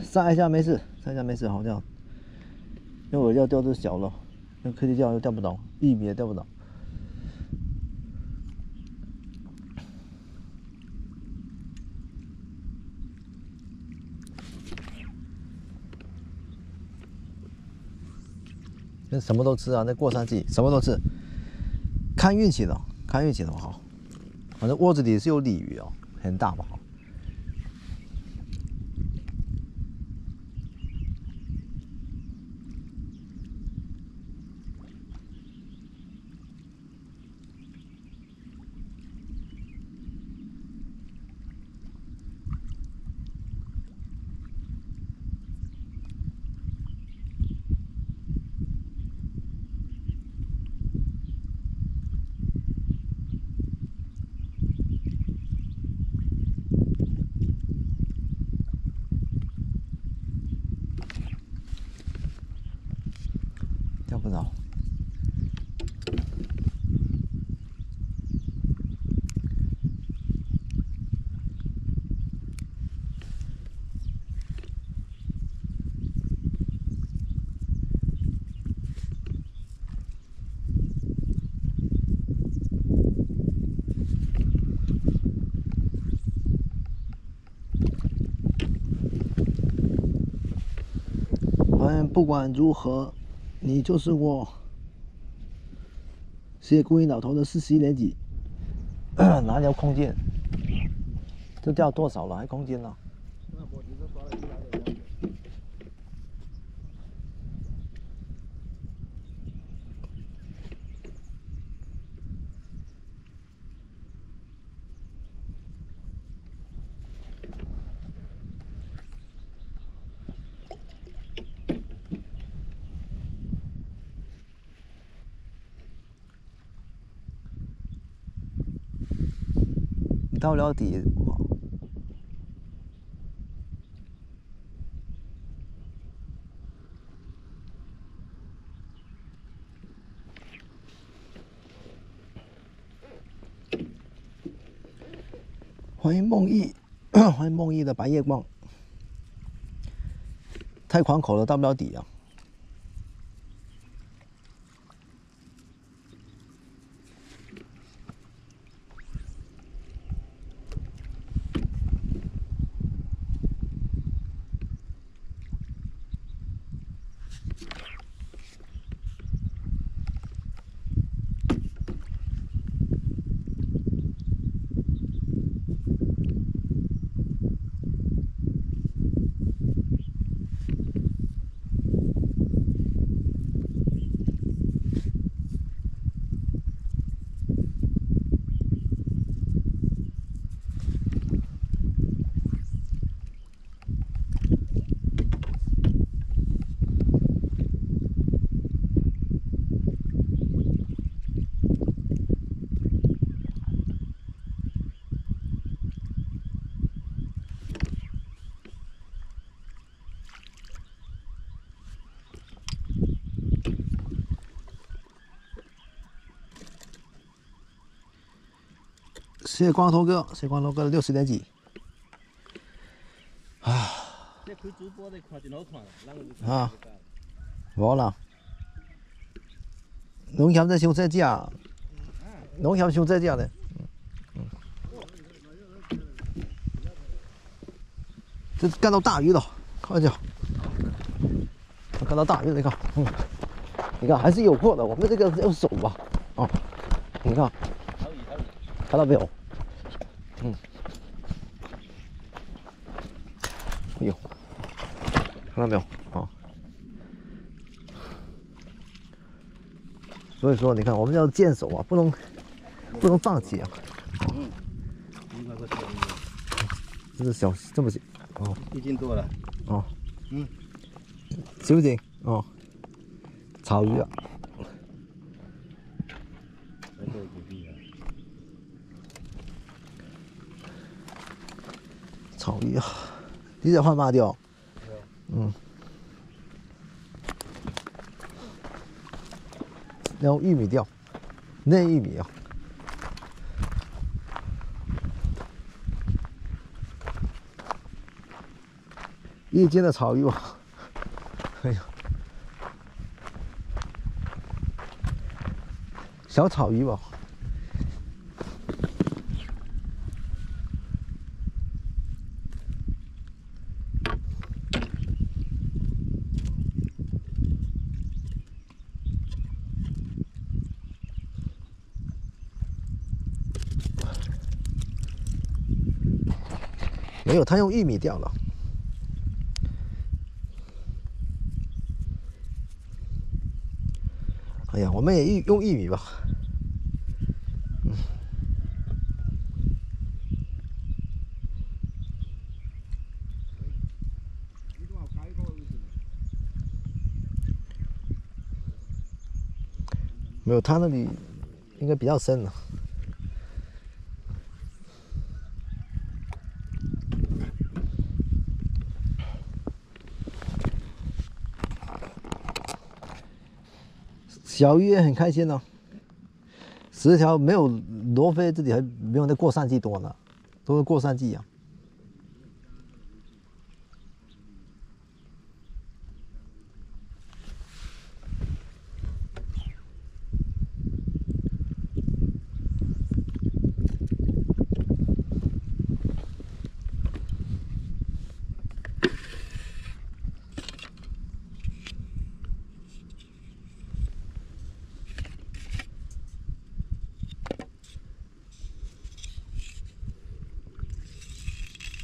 杀一下没事，杀一下没事，好像。因为我要钓这小了，用科技钓又钓不到，玉米也钓不到。那什么都吃啊，那过山季什么都吃，看运气的，看运气的好。反正窝子里是有鲤鱼哦，很大不好。钓不着。不管如何，你就是我。世界公益老头的41年级，哪里有空间？这钓多少了，还空间呢？到了底，欢迎梦忆，欢迎梦忆的白夜光，太狂口了，到不了底啊！谢光头哥，谢光头哥60年级。啊！你开主播的看真好看，啊，无啦。侬嫌这伤这只，侬嫌伤这只呢？这干到大鱼了，看一下，干到大鱼了，你看，你看还是有货的。我们这个要手吧，啊，你看，看到没有？哎呦，看到没有？啊，所以说你看，我们要坚守啊，不能放弃啊。这是小这么小，哦，1斤多了。哦，行不行？哦，草鱼啊。草鱼啊，你在换马钓？用玉米钓，嫩玉米啊。夜间的草鱼吧，哎呀，小草鱼吧。没有，他用玉米钓了。哎呀，我们也用玉米吧。没有，他那里应该比较深了。小鱼也很开心哦。10条没有罗非这里还没有那过三季多呢，都是过三季啊。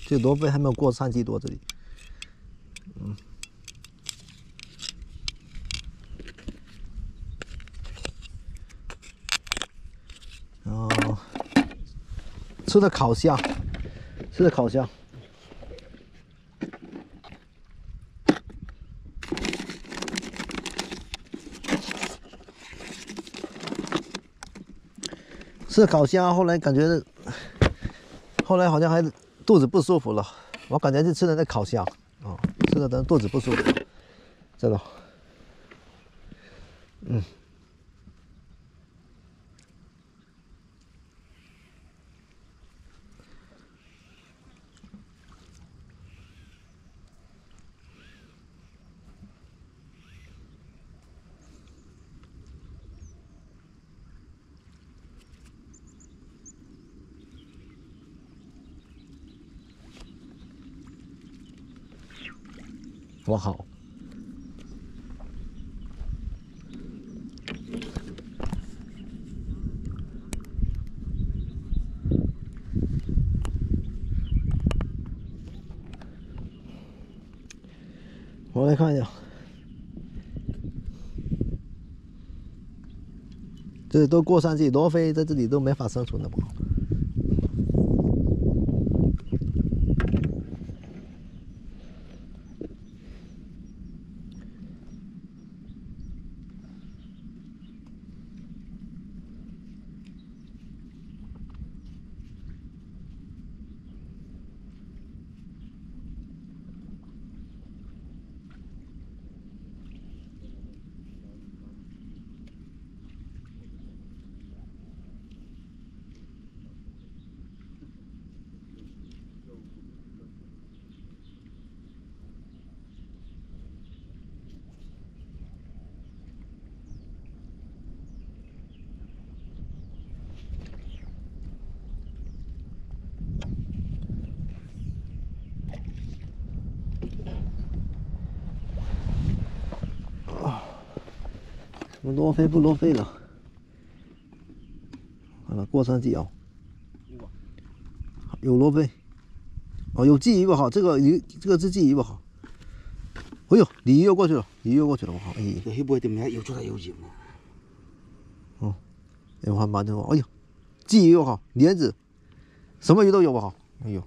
这罗非还没有过3季多这里。哦，吃的烤虾，吃的烤虾。吃的烤虾，后来感觉，后来好像还肚子不舒服了。我感觉是吃的那烤虾，哦，吃的等肚子不舒服，真的。我好。我来看一下，这都过3季，罗非在这里都没法生存了吧？罗非不罗非了？好了，过3季哦。有罗非，哦，有鲫鱼不好，这个是鲫鱼不好。哎呦，鲤鱼又过去了，鲤鱼又过去了，我靠！哎，这黑波的面又出来有劲了。哦，哎，我还蛮多，哎呦，鲫鱼又好，莲子，什么鱼都有不好。哎呦，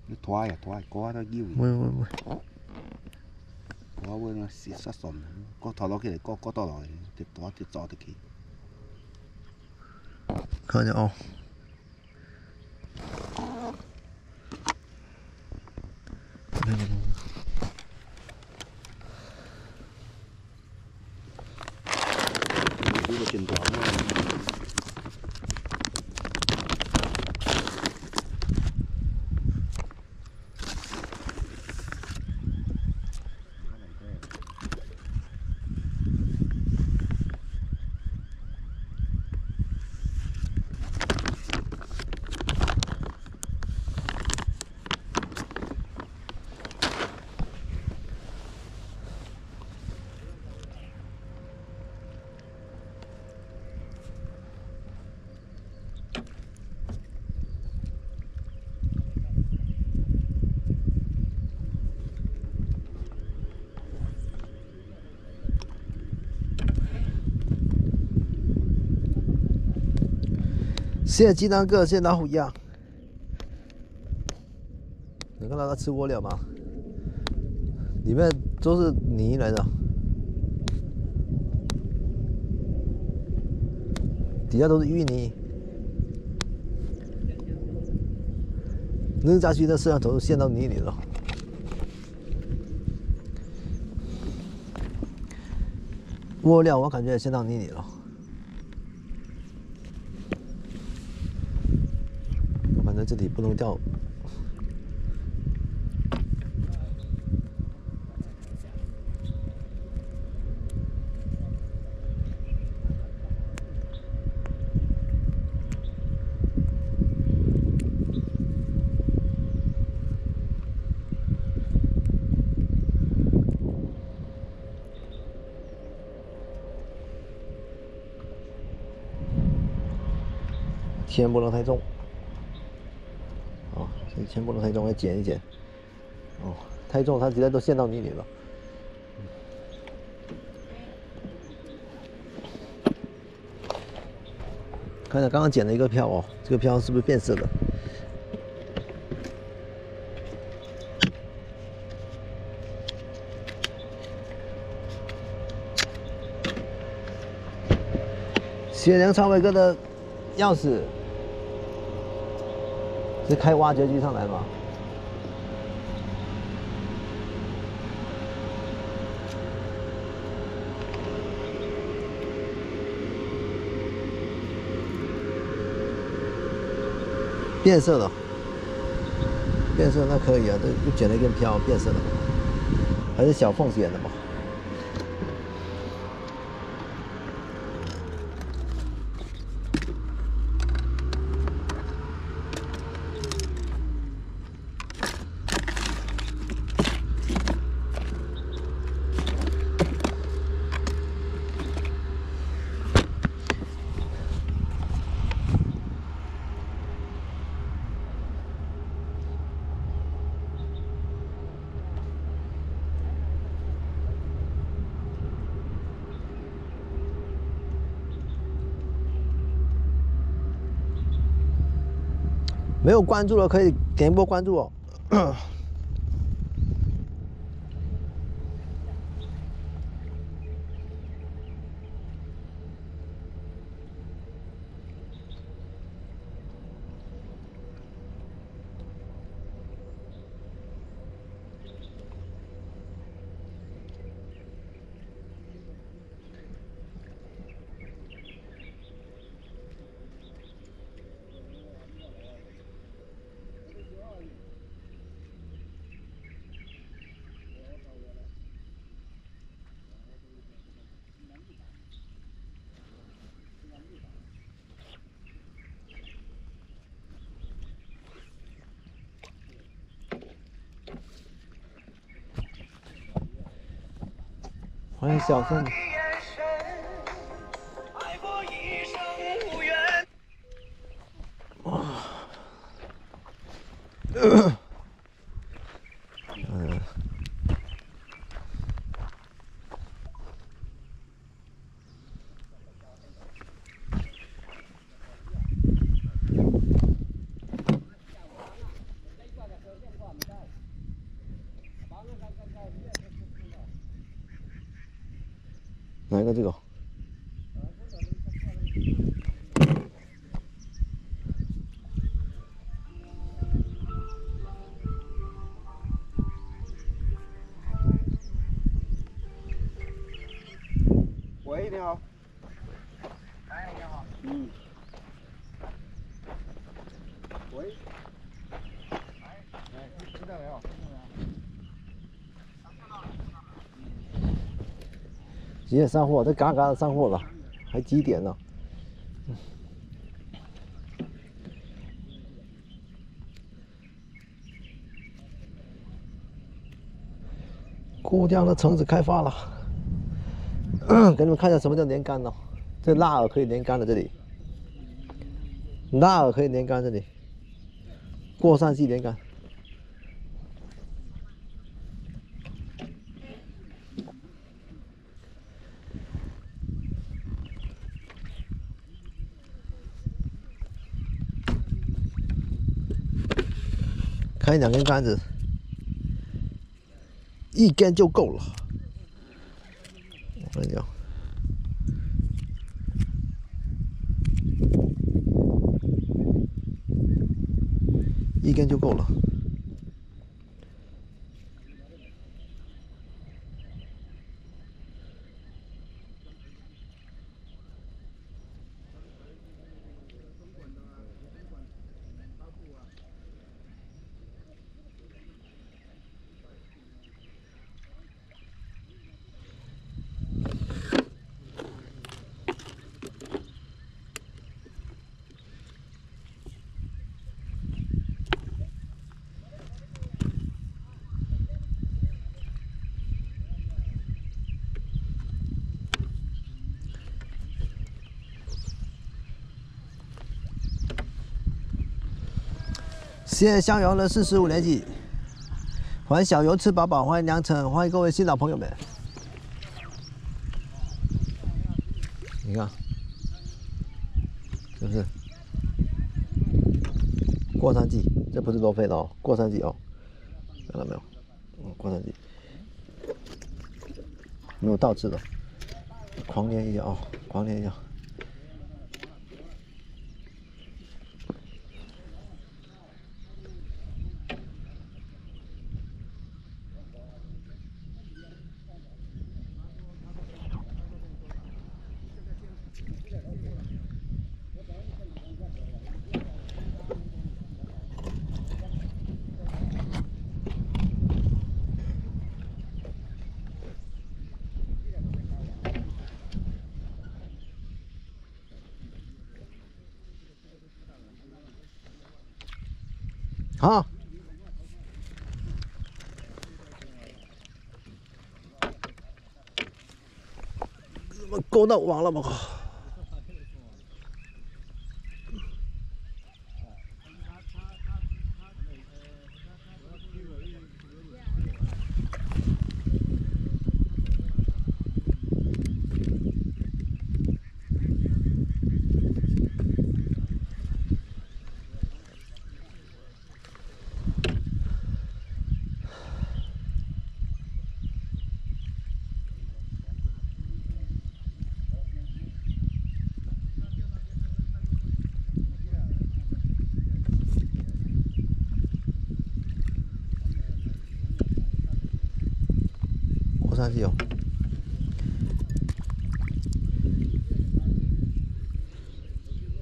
你拖呀拖，拖到腰。喂，拖我那是失神，我拖落起来，拖倒落去，就拖就抓得起。看见哦。这个真大。现在鸡蛋跟现老虎一样。你看到它吃窝了吗？里面都是泥来的，底下都是淤泥。扔下去，那摄像头都陷到泥里了。窝料我感觉也陷到泥里了。反正这里不能掉。铅不能太重，这铅不能太重，要减一减。太重它直接都陷到泥里了。看着刚刚捡了一个漂这个漂是不是变色了？雪良超伟哥的钥匙是开挖掘机上来吗？变色了，变色那可以啊，这又捡了一根漂，变色了，还是小缝捡的吧？没有关注的可以点一波关注哦。欢迎小凤。哪一个这个？喂，你好。哎，你好。喂。听到没有？几点上货？这嘎嘎的上货了，还几点呢？姑江的橙子开发了，给你们看一下什么叫连杆呢？这腊饵可以连杆的，这里腊饵可以连杆，这里过山系连杆。开2根杆子，1根就够了。我跟你讲。 1根就够了。谢谢逍遥的45连击，欢迎小游吃饱饱，欢迎良辰，欢迎各位新老朋友们。你看，是不是？过山季，这不是罗非的哦，过山季哦，看到没有？过山季，没有倒刺的，狂练一下哦，狂练一下。 好，怎么勾到网了吗？过山机哦，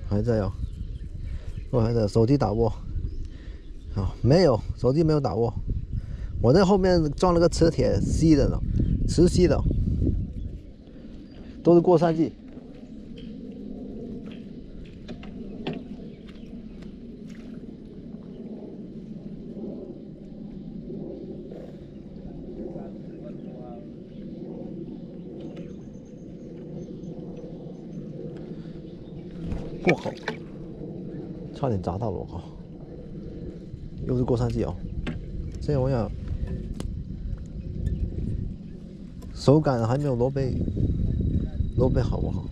还在哦，我还在手机打窝，啊，没有手机没有打窝，我在后面装了个磁铁吸的呢，磁吸的，都是过山机。 不好，差点砸到了我靠！又是过山机哦，这我想手感还没有罗贝好不好？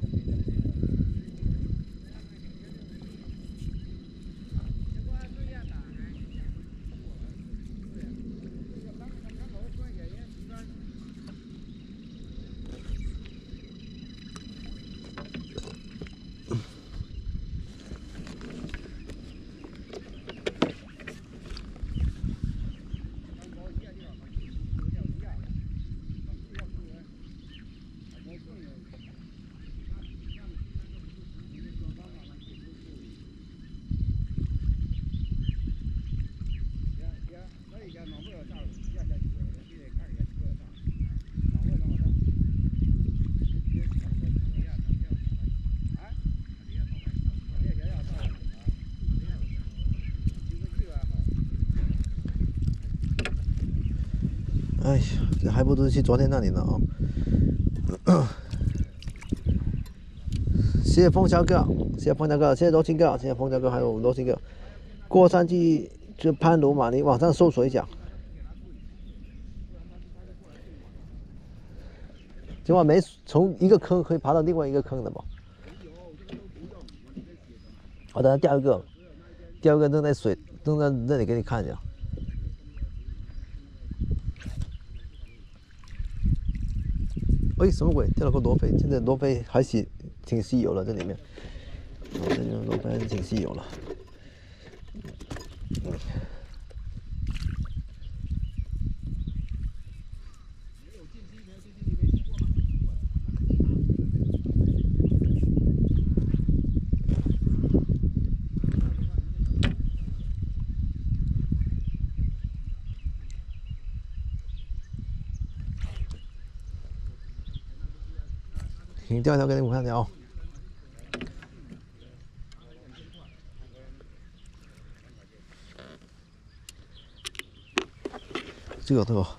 哎呀，这还不如去昨天那里呢啊！谢谢枫桥哥，谢谢枫桥哥，谢谢柔情哥，谢谢枫桥哥，还有柔情哥。过山机就攀罗马，你网上搜索一下。今晚没从一个坑可以爬到另外一个坑的嘛？好的，第二个正在那里给你看一下。哎，什么鬼？掉了个罗非，现在罗非还挺稀有了，这里面。哦，这里面罗非还是挺稀有了。你钓一条给你们看条。这个对吧？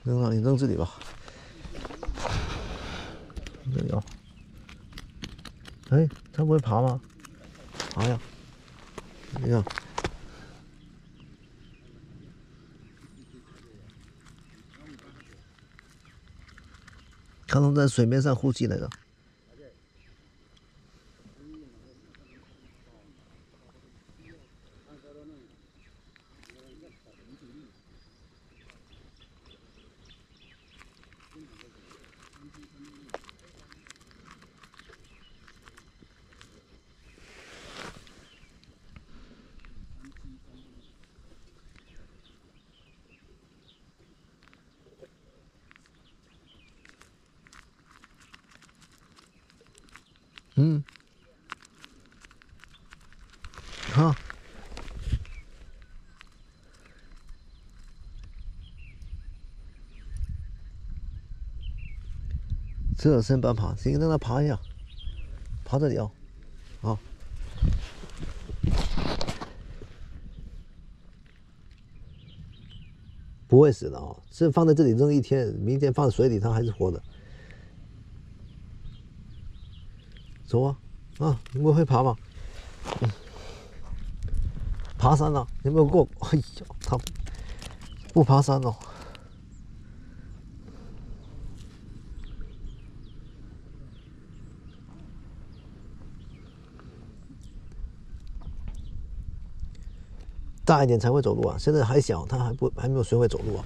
扔哪里？扔这里吧。这里啊。哎，它不会爬吗？爬呀！你看。它能在水面上呼吸来的。嗯，好，侧身半爬，行，让它爬一下，爬这里啊，好。不会死的啊，是放在这里扔一天，明天放在水里，它还是活的。走啊，啊，你们会爬吗？爬山了、啊，有没有过？哎呀，他不爬山哦。大一点才会走路啊，现在还小，他还没有学会走路啊。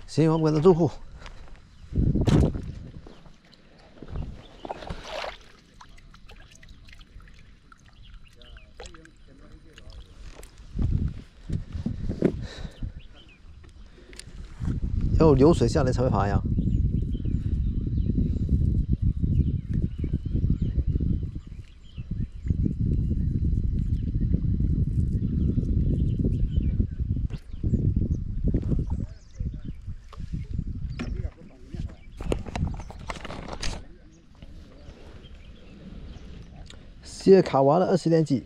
行，我们给他入库。要有流水下来才会爬呀。现在卡完了20点几。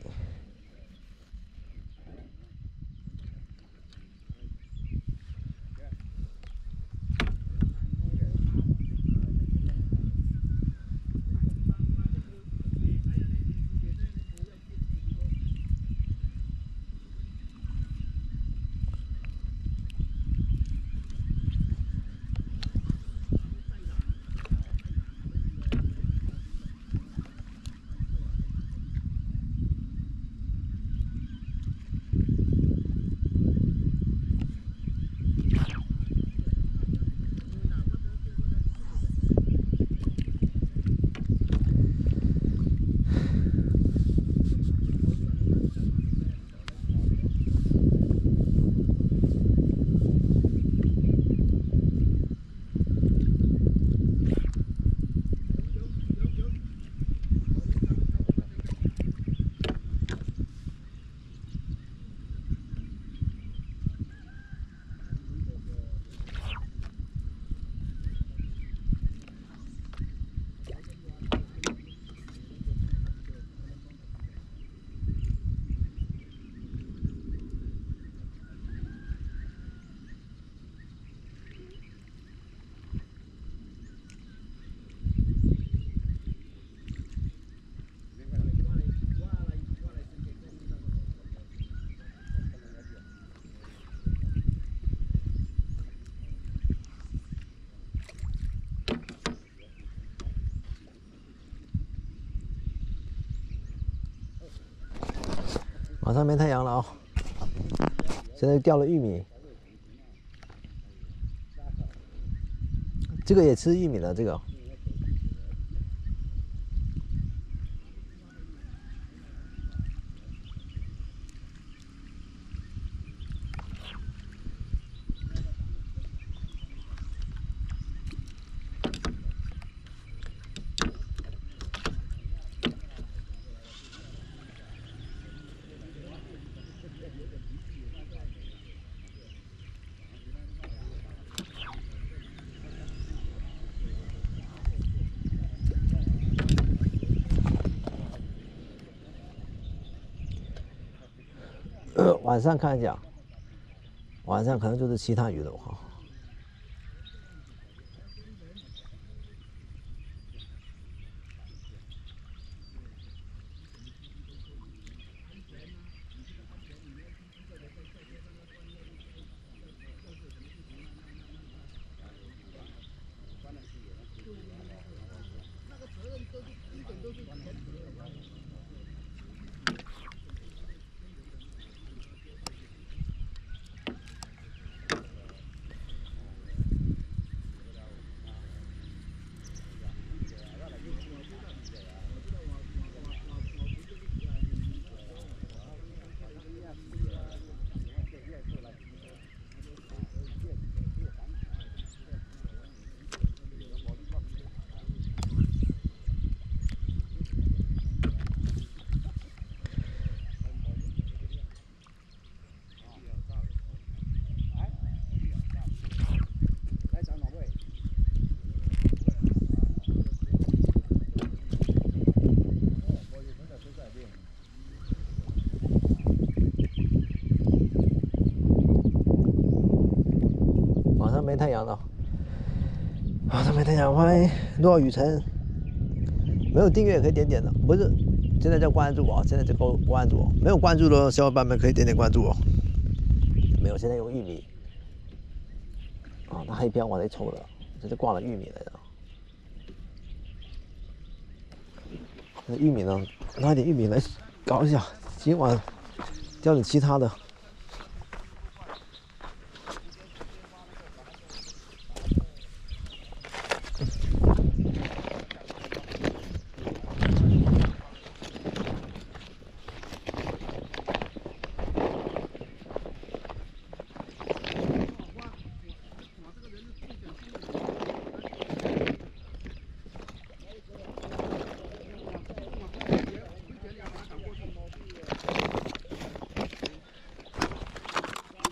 马上没太阳了啊、现在掉了玉米，这个也吃玉米的这个。晚上看一下，晚上可能就是其他鱼了哈。晚上没太阳了，晚上没太阳，欢迎落雨晨。没有订阅可以点点的，不是，现在叫关注啊，现在就关注哦。没有关注的小伙伴们可以点点关注哦。没有，现在用玉米。啊，它黑标往那抽了，这是挂了玉米来的。那玉米呢？拿一点玉米来搞一下，今晚钓点其他的。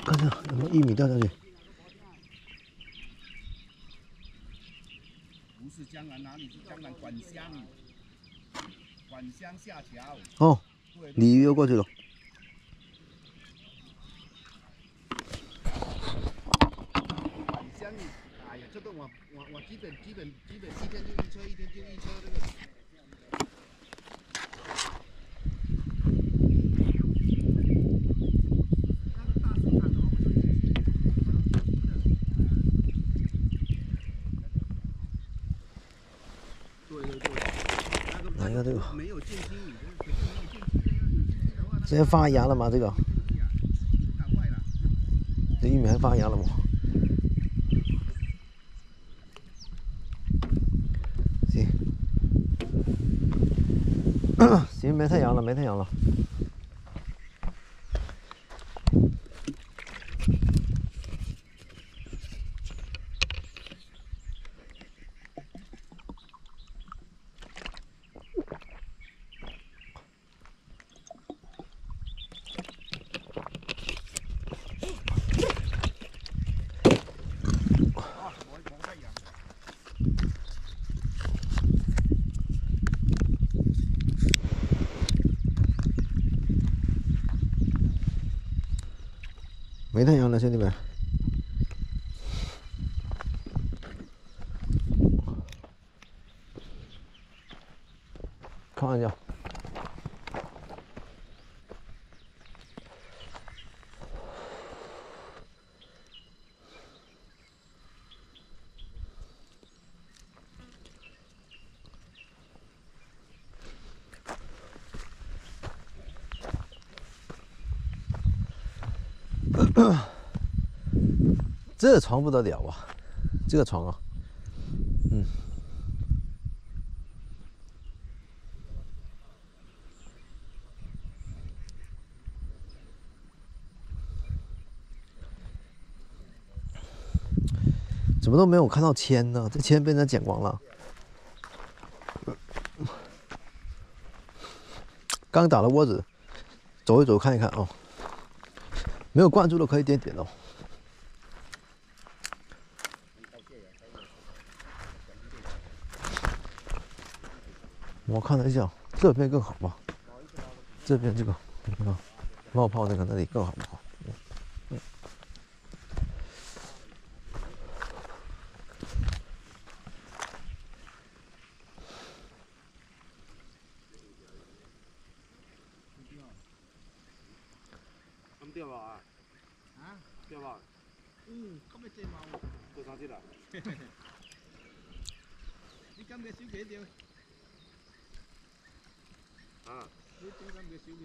看看有没有玉米掉下去。不是江南哪里？是江南管乡，管乡下桥。哦，鲤鱼又过去了。管乡，哎呀，这个我基本一天就一车这个。哪个这个？没有进心，直接发芽了吗？这个？这玉米还发芽了吗？行，行，没太阳了，没太阳了。没太阳了，兄弟们。看一下。这个床不得了啊！这个床啊，怎么都没有看到铅呢？这铅被人家捡光了。刚打了窝子，走一走看一看哦。没有关注的可以点点哦。我看了一下，这边更好吧？这边这个，你看冒泡那个那里更好不好？钓吧啊？啊？钓吧？咁咪正嘛？過三節啦。你今日少幾條？啊？你點解唔少嘅？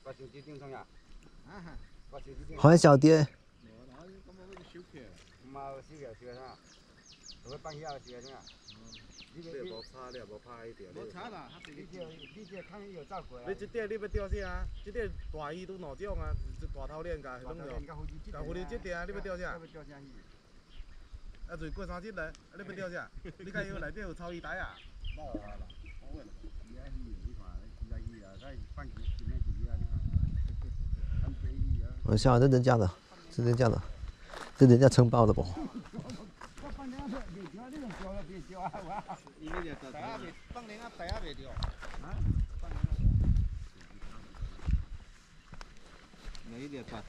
我手機點上呀？啊？我手機點？欢迎小爹。咁我嗰個小橋。唔係小橋，小橋上。我放下小橋上。你無拍，你又無拍迄條。無拍啦，你這看伊有照過。你這條你要釣啥啊？這條大魚都兩種啊，大頭鰱甲迄種咯。甲狐狸這條你要釣啥？啊，就過三節咧，你要釣啥？你看伊內底有草魚台啊。冇啊啦，冇嘅。魚啊魚，你看，魚啊魚啊，佢放幾年幾魚啊？你看，咁幾魚啊？我想这人家的，是人家的，这人家承包的不？放零啊，第一未钓。啊？你呢條大頭。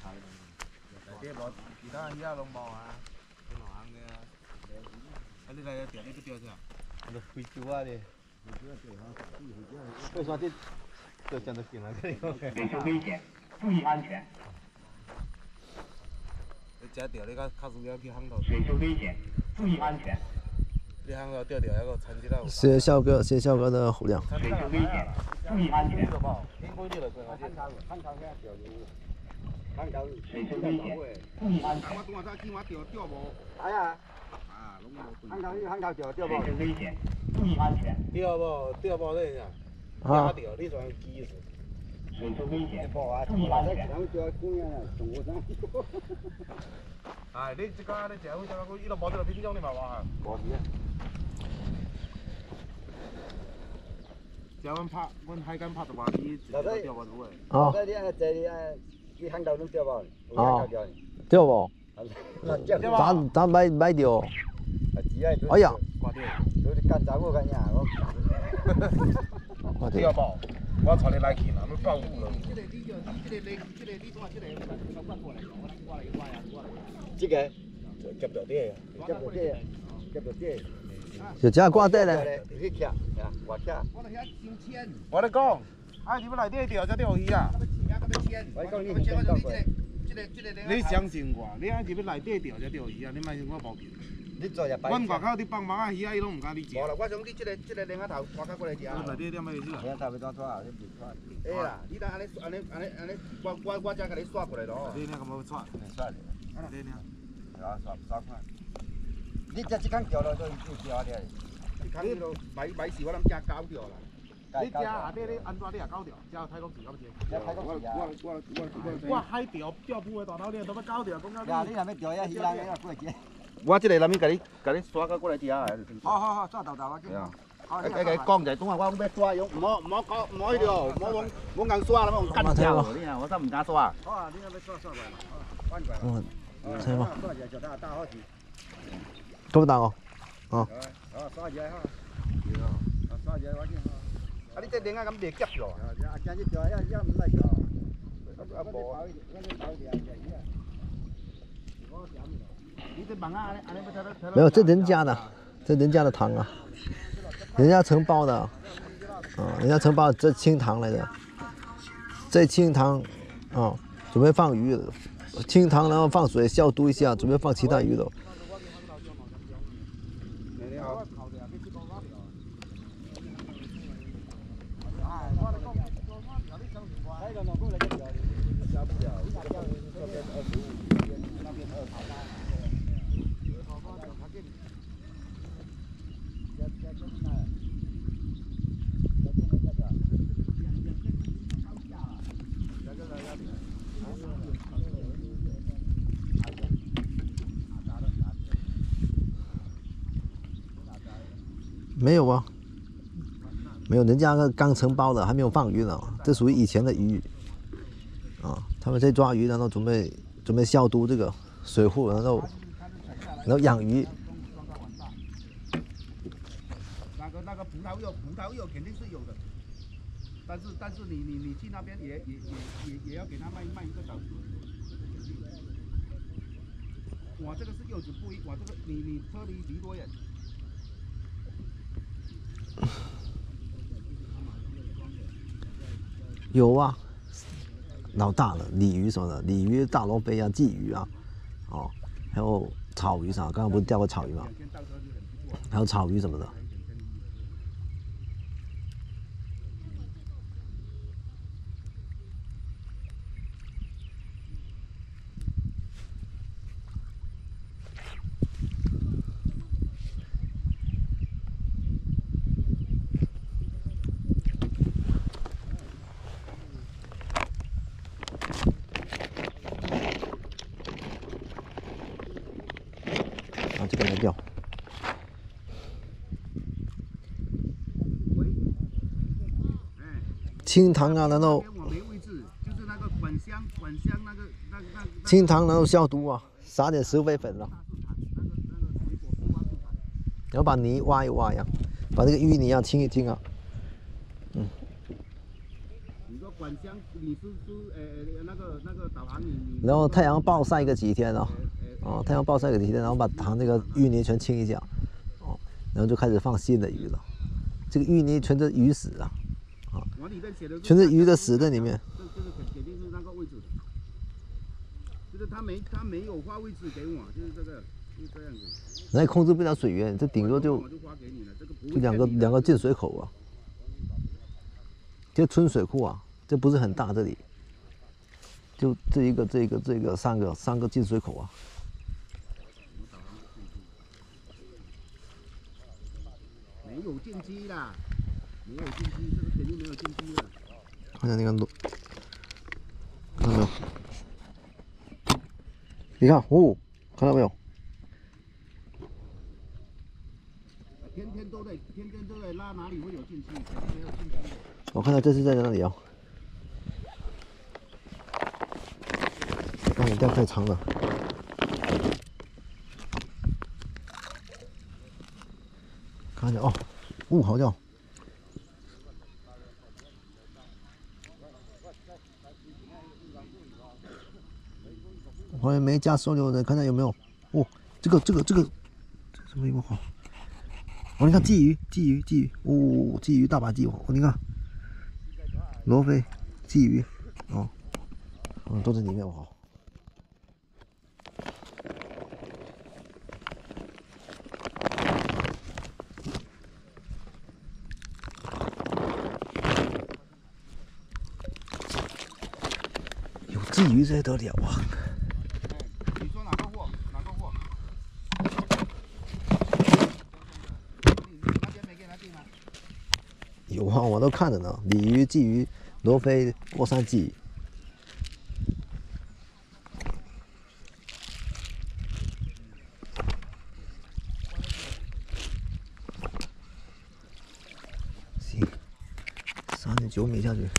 啲冇，其他魚啊攏冇啊，啲老行嘅啊。啊，你嚟釣，你不釣啥？我回酒啊你。為啥這就這樣子進來這裡？免受危險，注意安全。你只釣你個卡住了去航頭。免受危險，注意安全。你航頭釣一個殘疾了。谢谢笑哥，谢谢笑哥的虎粮。免受危險，注意安全。天公地了，過來。免受危險，注意安全。我當下見我釣無？係啊。啊，攏無。航頭釣無？免受危險，注意安全。釣無？釣無你呀？啊，釣你算技術。免受危險，注意安全。係你即個你釣好就伊度冇得品種你嘛話？冇嘅。只阮拍，阮海竿拍大魚，就釣無到嘅。啊，你航頭能釣無？啊，钓不？咱買钓。哎呀，掛釣。都是干雜物干呀，我釣無？我帶你來去啦，你報路咯。這個夾到啲。就這樣掛底咧。你去徛，我徛。我咧講，啊，你要來釣釣只釣魚啊？我講你先到過。你相信我，你按是要來釣釣只釣魚啊？你莫信我報警。你做只擺。阮外口啲幫忙啊魚啊，伊攏唔敢你食。無啦，我想你這個兩個頭掛過來食。來釣點咩意思啊？兩個頭要怎抓？你唔抓。哎啦，你當安尼，我才給你刷過來咯。你那個冇錯。刷的。你呢？刷看。你這間釣了，就釣啊啲。你買時我諗只搞掉啦。你只下底你安怎你也搞掉？只有太公時咁錢。我海釣釣捕嘅大頭鰱都要搞掉，講呀，你係咪釣呀？魚人要過節。我這個諗住給你刷個過來釣啊。好，抓豆豆啊！cái con vậy đúng không? Ông biết xoa không? Mỗi điều, mỗi ngàn xoa lắm, ông cắt chào đi nào, sao mình cá xoa? ใช่ปะ多大哦？哦。你這兩個咁別急咗。没有，这人家的，这人家的塘啊，人家承包的，人家承包这清塘来的，这清塘，准备放鱼，清塘然后放水消毒一下，准备放其他鱼的。没有啊，没有，人家刚承包的，还没有放鱼呢。这属于以前的鱼啊，他们在抓鱼，然后准备消毒这个水库，然后养鱼。那个葡萄柚肯定是有的，但是你去那边也要给他卖1个小时。我这个是柚子不一，我这个你车离多远？有啊，老大了，鲤鱼什么的，鲤鱼、大罗非啊、鲫鱼啊，哦，还有草鱼啥，刚刚不是钓过草鱼吗？还有草鱼什么的。这个来钓。清塘啊，然后清塘，然后消毒啊，撒点石灰粉啊，然后把泥挖一挖呀，把这个淤泥啊清一清啊。嗯。你说管乡，你是那个导航你。然后太阳暴晒个几天啊。哦，太阳暴晒个几天，然后把那个淤泥全清一下，哦，然后就开始放新的鱼了。这个淤泥全是鱼屎啊，啊，全是鱼的屎在里面。这个肯定是那个位置，就是他没有画位置给我，就是这个，就是这样子。那也控制不了水源，这顶多就两个进水口啊，就村水库啊，这不是很大，这里就这个三个进水口啊。没有进机啦，没有进机，这个肯定没有进机的。看下那个路，看到没有？你看，哦，看到没有？天天都在拉，哪里会有进机？肯定没有进机的。我看到这是在哪里啊？那你钓太长了。看见哦，好钓！我也没加收留的，看看有没有。哦，这个什么鱼不好？哦，你看鲫鱼，哦，鲫鱼大把鲫鱼，哦，你看，罗非，鲫鱼，哦，都在里面，好。鲫鱼这得了啊！你说哪个货？哪个货？你那边没给他订吗？有啊，我都看着呢。鲤鱼、鲫鱼、罗非、过山鲫鱼。行，3.9米下去。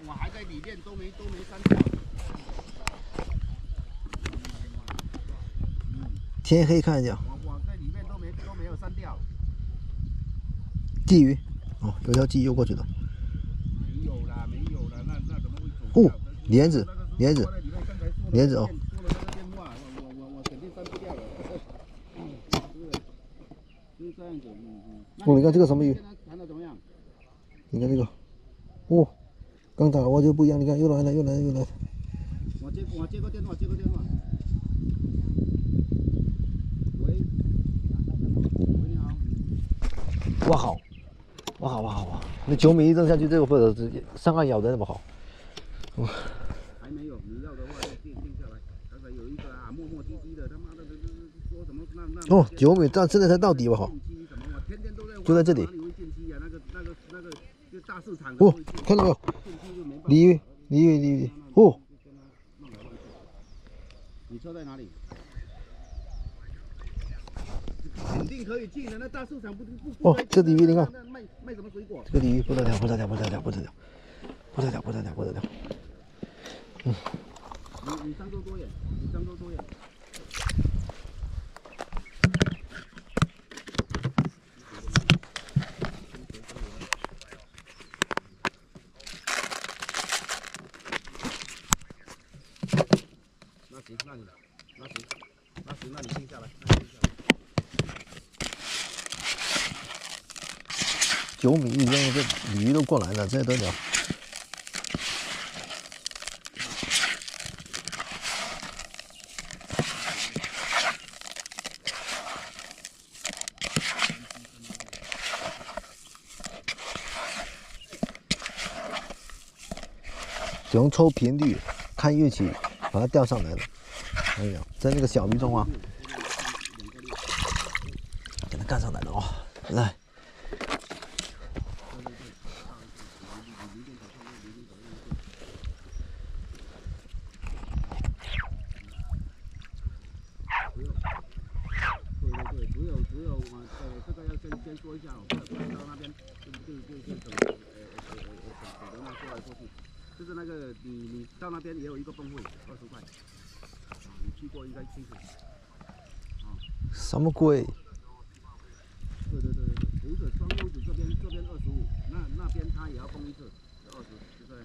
我还在里面都没删掉。天黑看一下。我在里面都没有删掉。鲫鱼，哦，有条鲫鱼游过去了。没有啦，那怎么会走？哦，莲子哦。我肯定删不掉了。就是这样子，哦，你看这个什么鱼？谈的怎么样？你看这个，哦，刚打我就不一样，你看又来了。我接个电话。喂，你好。哇好，那9米一扔下去，这个或者直接上岸咬的那么好。还没有，你要的话就定下来。刚才有一个啊，磨磨唧唧的，他妈的说什么那。哦，9米，但现在才到底吧好。就在这里。就大市场。哦，看到没有？ 鲤鱼，哦，你车在哪里？肯定可以进的，那大市场不。哦，这鲤鱼你看，那卖什么水果？这个鲤鱼不得了，不得了，不得了，不得了，不得了，不得了，不得了。嗯。你漳州多远？你漳州多远？那行，那你停下来，9米一扔，这鲤鱼都过来了，这得了。只用抽频率，看运气，把它钓上来了。哎呀，在那个小鱼中啊，给它干上来了哦，来。对，只有这个要先说一下哦，不然到那边就整个那过来过去，就是那个你到那边也有一个分会，20块，你去过应该清楚。什么鬼？对，不是双钩子这边25，那边他也要封一次，20，就这样。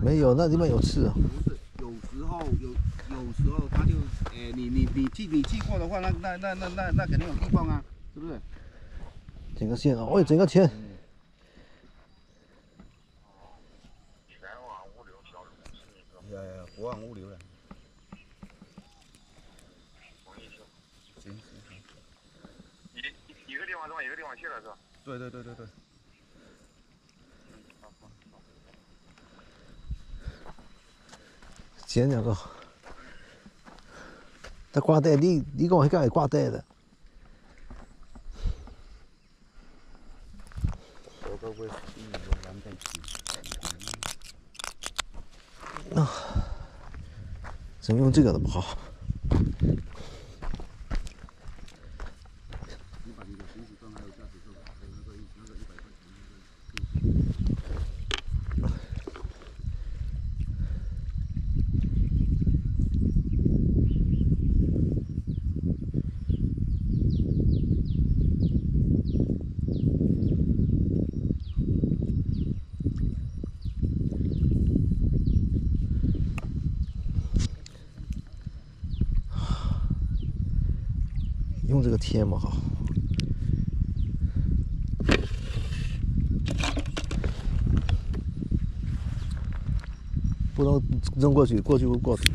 没有，那地方有刺啊。不是，有时候他就，你去过的话，那肯定有地方啊，是不是？整个线啊，喂，整个钱。国网物流的。行。一个地方装，一个地方去了是吧？对。捡2个。他挂带，你跟我迄个会挂带的。啊，怎么用这个的不好？你把你的行驶证还有驾驶证，还有那个100块钱用这个贴嘛好。不能扔过去，过去会过去。